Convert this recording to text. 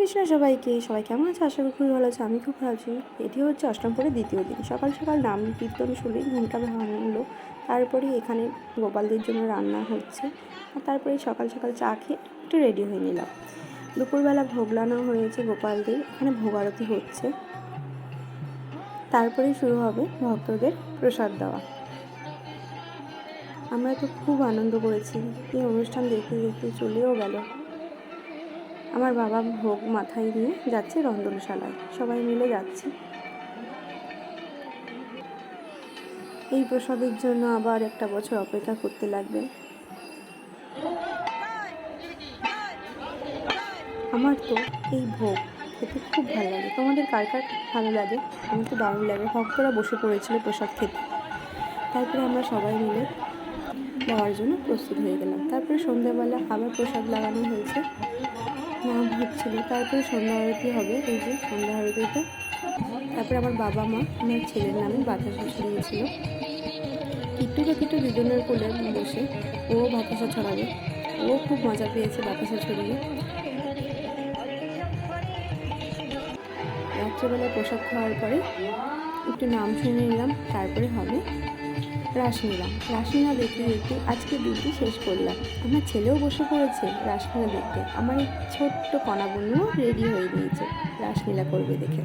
কৃষ্ণ সবাইকে। সবাই কেমন আছে? আশা করি খুবই ভালো আছে। আমি খুব ভালো আছি। এটি হচ্ছে অষ্টম পরে দ্বিতীয় দিন। সকাল সকাল নাম কীর্তন শুনে ঘুমটা ভাঙলো। তারপরে এখানে গোপালদের জন্য রান্না হচ্ছে। আর তারপরে সকাল সকাল চা খেয়ে একটু রেডি হয়ে নিলাম। দুপুরবেলা ভোগ লানো হয়েছে গোপালদের, এখানে ভোগ আরতি হচ্ছে। তারপরেই শুরু হবে ভক্তদের প্রসাদ দেওয়া। আমরা তো খুব আনন্দ করেছি। এই অনুষ্ঠান দেখতে দেখতে চলেও গেল। আমার বাবা ভোগ মাথায় নিয়ে যাচ্ছে রন্ধনশালায়, সবাই মিলে যাচ্ছি। এই প্রসাদের জন্য আবার একটা বছর অপেক্ষা করতে লাগবে। আমার তো এই ভোগ খেতে খুব ভালো লাগে। তোমাদের কার কার ভালো লাগে? আমার তো দারুণ লাগে। ভক্তরা বসে পড়েছিল প্রসাদ খেতে। তারপরে আমরা সবাই মিলে দেওয়ার জন্য প্রস্তুত হয়ে গেলাম। তারপরে সন্ধ্যাবেলা আবার প্রসাদ লাগানো হয়েছে, নাম হচ্ছিল। তারপরে সন্ধ্যা আরতি হবে, এই যে সন্ধ্যা আরতিটা। তারপরে আমার বাবা মা আমার ছেলের নামে বাতাসা ছড়িয়েছিল। কিট্টু দুজনের কোলে বসে ও বাতাসা ছড়াবে। ও খুব মজা পেয়েছে বাতাসা ছড়িয়ে। রাত্রেবেলায় প্রসাদ খাওয়ার পরে একটু নাম শুনে নিলাম। তারপরে হবে রাসলীলা। রাসলীলা দেখতে দেখতে আজকে দিনটি শেষ করলাম। আমার ছেলেও বসে পড়েছে রাসলীলা দেখতে। আমার এই ছোট্ট কণা বোনও রেডি হয়ে গিয়েছে রাসলীলা করবে দেখে।